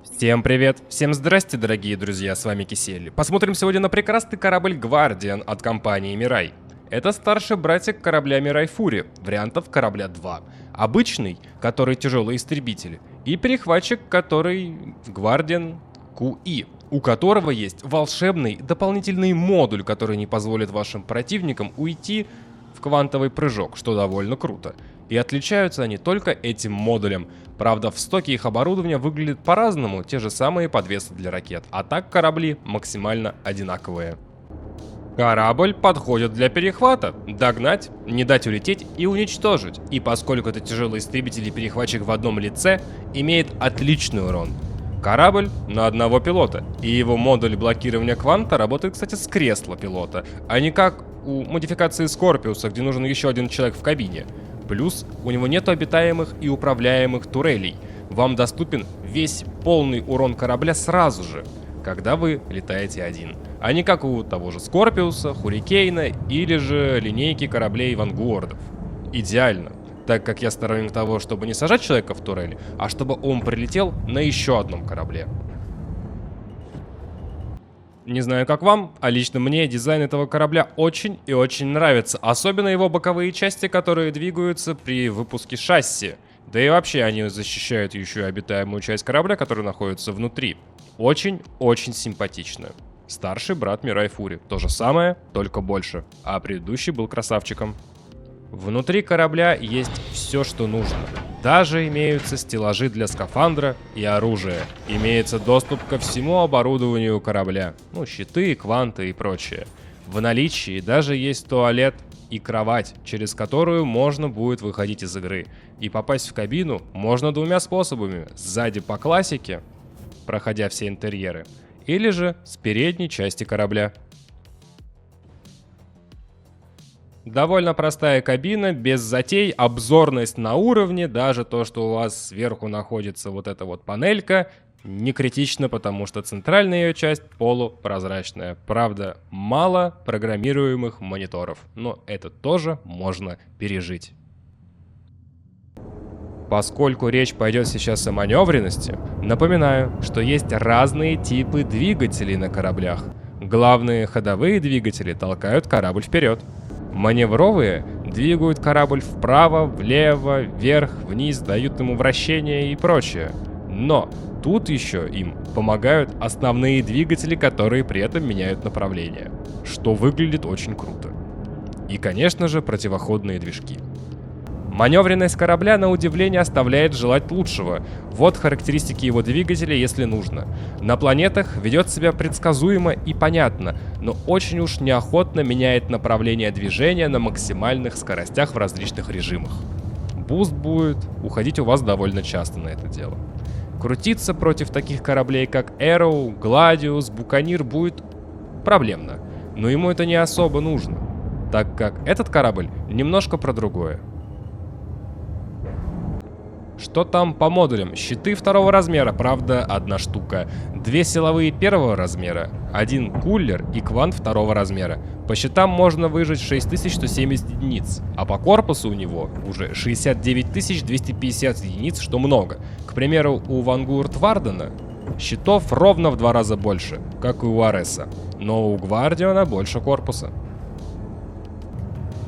Всем привет! Всем здрасте, дорогие друзья, с вами Кисель. Посмотрим сегодня на прекрасный корабль Guardian от компании Mirai. Это старший братик корабля Mirai Fury, вариантов корабля 2. Обычный, который тяжелый истребитель, и перехватчик, который Guardian QE, у которого есть волшебный дополнительный модуль, который не позволит вашим противникам уйти в квантовый прыжок, что довольно круто. И отличаются они только этим модулем. Правда, в стоке их оборудования выглядит по-разному, те же самые подвесы для ракет, а так корабли максимально одинаковые. Корабль подходит для перехвата, догнать, не дать улететь и уничтожить. И поскольку это тяжелый истребитель и перехватчик в одном лице, имеет отличный урон. Корабль на одного пилота, и его модуль блокирования кванта работает, кстати, с кресла пилота, а не как у модификации Скорпиуса, где нужен еще один человек в кабине. Плюс у него нет обитаемых и управляемых турелей. Вам доступен весь полный урон корабля сразу же, когда вы летаете один. А не как у того же Скорпиуса, Хурикейна или же линейки кораблей Вангуардов. Идеально, так как я сторонник того, чтобы не сажать человека в турель, а чтобы он прилетел на еще одном корабле. Не знаю, как вам, а лично мне дизайн этого корабля очень и очень нравится. Особенно его боковые части, которые двигаются при выпуске шасси. Да и вообще они защищают еще и обитаемую часть корабля, которая находится внутри. Очень-очень симпатично. Старший брат Mirai Fury. То же самое, только больше. А предыдущий был красавчиком. Внутри корабля есть все, что нужно. Даже имеются стеллажи для скафандра и оружия. Имеется доступ ко всему оборудованию корабля. Ну, щиты, кванты и прочее. В наличии даже есть туалет и кровать, через которую можно будет выходить из игры. И попасть в кабину можно двумя способами. Сзади по классике, проходя все интерьеры, или же с передней части корабля. Довольно простая кабина, без затей, обзорность на уровне, даже то, что у вас сверху находится вот эта вот панелька, не критично, потому что центральная ее часть полупрозрачная. Правда, мало программируемых мониторов, но это тоже можно пережить. Поскольку речь пойдет сейчас о маневренности, напоминаю, что есть разные типы двигателей на кораблях. Главные ходовые двигатели толкают корабль вперед. Маневровые двигают корабль вправо, влево, вверх, вниз, дают ему вращение и прочее. Но тут еще им помогают основные двигатели, которые при этом меняют направление, что выглядит очень круто. И, конечно же, противоходные движки. Маневренность корабля, на удивление, оставляет желать лучшего. Вот характеристики его двигателя, если нужно. На планетах ведет себя предсказуемо и понятно, но очень уж неохотно меняет направление движения на максимальных скоростях в различных режимах. Буст будет уходить у вас довольно часто на это дело. Крутиться против таких кораблей, как Arrow, Gladius, Buccaneer будет проблемно, но ему это не особо нужно, так как этот корабль немножко про другое. Что там по модулям? Щиты второго размера, правда, одна штука. 2 силовые первого размера, 1 кулер и квант второго размера. По щитам можно выжать 6170 единиц, а по корпусу у него уже 69250 единиц, что много. К примеру, у Vanguard Вардена щитов ровно в 2 раза больше, как и у Ареса, но у Гвардиана больше корпуса.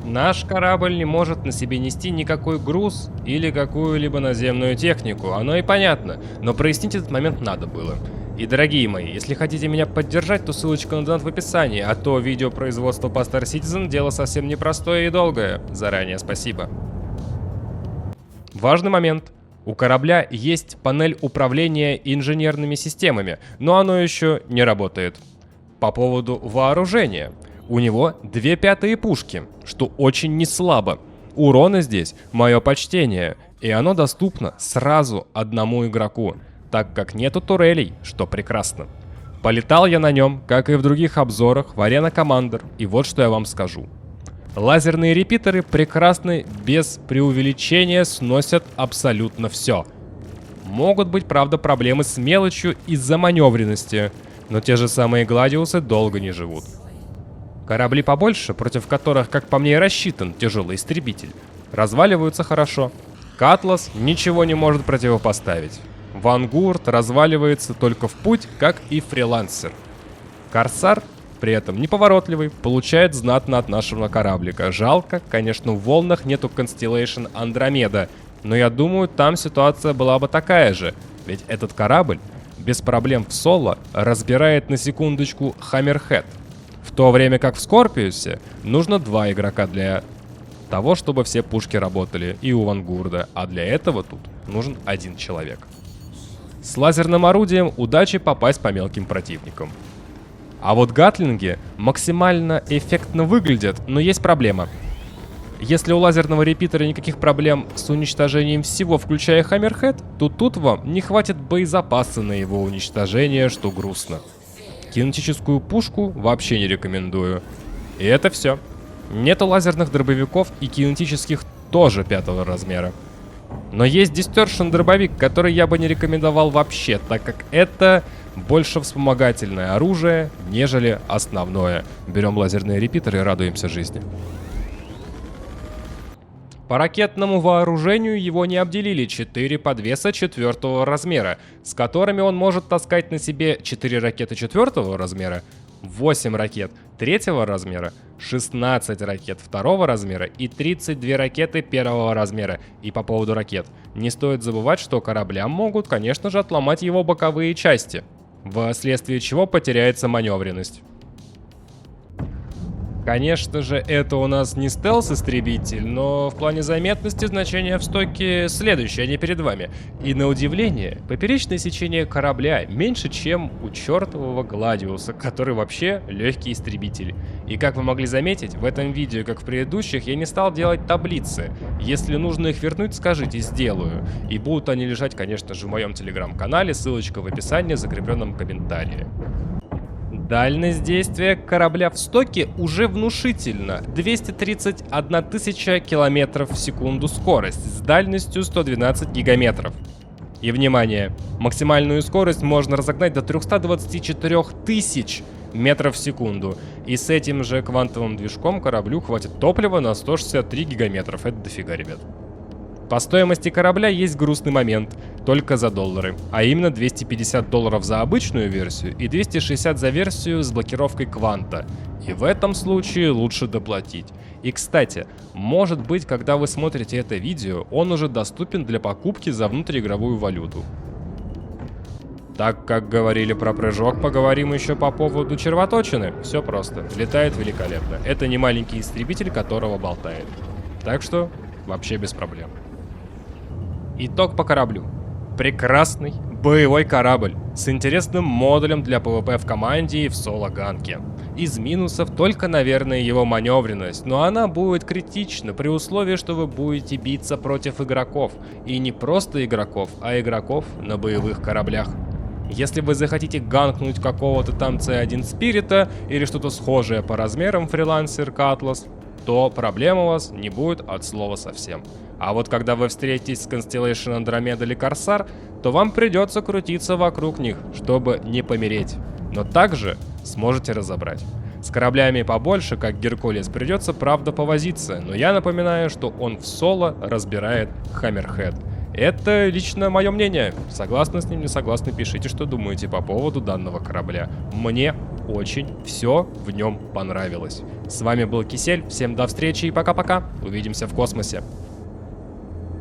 Наш корабль не может на себе нести никакой груз или какую-либо наземную технику, оно и понятно, но прояснить этот момент надо было. И, дорогие мои, если хотите меня поддержать, то ссылочка на донат в описании, а то видео производства по Star Citizen дело совсем непростое и долгое. Заранее спасибо. Важный момент. У корабля есть панель управления инженерными системами, но оно еще не работает. По поводу вооружения. У него 2 пятые пушки, что очень не слабо. Урона здесь мое почтение, и оно доступно сразу одному игроку, так как нету турелей, что прекрасно. Полетал я на нем, как и в других обзорах, в Arena Commander, и вот что я вам скажу. Лазерные репитеры прекрасны, без преувеличения сносят абсолютно все. Могут быть, правда, проблемы с мелочью из-за маневренности, но те же самые Гладиусы долго не живут. Корабли побольше, против которых, как по мне, и рассчитан тяжелый истребитель, разваливаются хорошо. Катлас ничего не может противопоставить. Вангурд разваливается только в путь, как и фрилансер. Корсар при этом неповоротливый, получает знатно от нашего кораблика. Жалко, конечно, в волнах нету Constellation Андромеда, но я думаю, там ситуация была бы такая же, ведь этот корабль без проблем в соло разбирает на секундочку Хаммерхед. В то время как в Скорпиусе нужно 2 игрока для того, чтобы все пушки работали и у Вангурда, а для этого тут нужен 1 человек. С лазерным орудием удачи попасть по мелким противникам. А вот гатлинги максимально эффектно выглядят, но есть проблема. Если у лазерного репитера никаких проблем с уничтожением всего, включая Хаммерхед, то тут вам не хватит боезапаса на его уничтожение, что грустно. Кинетическую пушку вообще не рекомендую. И это все. Нету лазерных дробовиков и кинетических тоже 5-го размера. Но есть Distortion дробовик, который я бы не рекомендовал вообще, так как это больше вспомогательное оружие, нежели основное. Берем лазерные репитеры и радуемся жизни. По ракетному вооружению его не обделили 4 подвеса 4-го размера, с которыми он может таскать на себе 4 ракеты 4-го размера, 8 ракет 3-го размера, 16 ракет 2-го размера и 32 ракеты 1-го размера. И по поводу ракет, не стоит забывать, что кораблям могут, конечно же, отломать его боковые части, вследствие чего потеряется маневренность. Конечно же, это у нас не стелс-истребитель, но в плане заметности значение в стойке следующее, они перед вами. И на удивление, поперечное сечение корабля меньше, чем у чертового Гладиуса, который вообще легкий истребитель. И как вы могли заметить, в этом видео, как в предыдущих, я не стал делать таблицы. Если нужно их вернуть, скажите, сделаю. И будут они лежать, конечно же, в моем телеграм-канале, ссылочка в описании, закрепленном комментарии. Дальность действия корабля в стоке уже внушительно. 231 тысяча километров в секунду скорость с дальностью 112 гигаметров. И внимание, максимальную скорость можно разогнать до 324 тысяч метров в секунду. И с этим же квантовым движком кораблю хватит топлива на 163 гигаметров. Это дофига, ребят. По стоимости корабля есть грустный момент, только за доллары, а именно $250 за обычную версию и 260 за версию с блокировкой кванта. И в этом случае лучше доплатить. И кстати, может быть, когда вы смотрите это видео, он уже доступен для покупки за внутриигровую валюту. Так как говорили про прыжок, поговорим еще по поводу червоточины. Все просто, летает великолепно. Это не маленький истребитель, которого болтает. Так что вообще без проблем. Итог по кораблю. Прекрасный боевой корабль с интересным модулем для ПВП в команде и в соло-ганке. Из минусов только, наверное, его маневренность, но она будет критична при условии, что вы будете биться против игроков. И не просто игроков, а игроков на боевых кораблях. Если вы захотите ганкнуть какого-то там C1 Спирита или что-то схожее по размерам фрилансер Катлас, то проблем у вас не будет от слова совсем. А вот когда вы встретитесь с Constellation Andromeda или Корсар, то вам придется крутиться вокруг них, чтобы не помереть. Но также сможете разобрать. С кораблями побольше, как Геркулес, придется правда повозиться, но я напоминаю, что он в соло разбирает Хаммерхед. Это лично мое мнение. Согласны с ним, не согласны, пишите, что думаете по поводу данного корабля. Мне очень все в нем понравилось. С вами был Кисель, всем до встречи и пока-пока. Увидимся в космосе.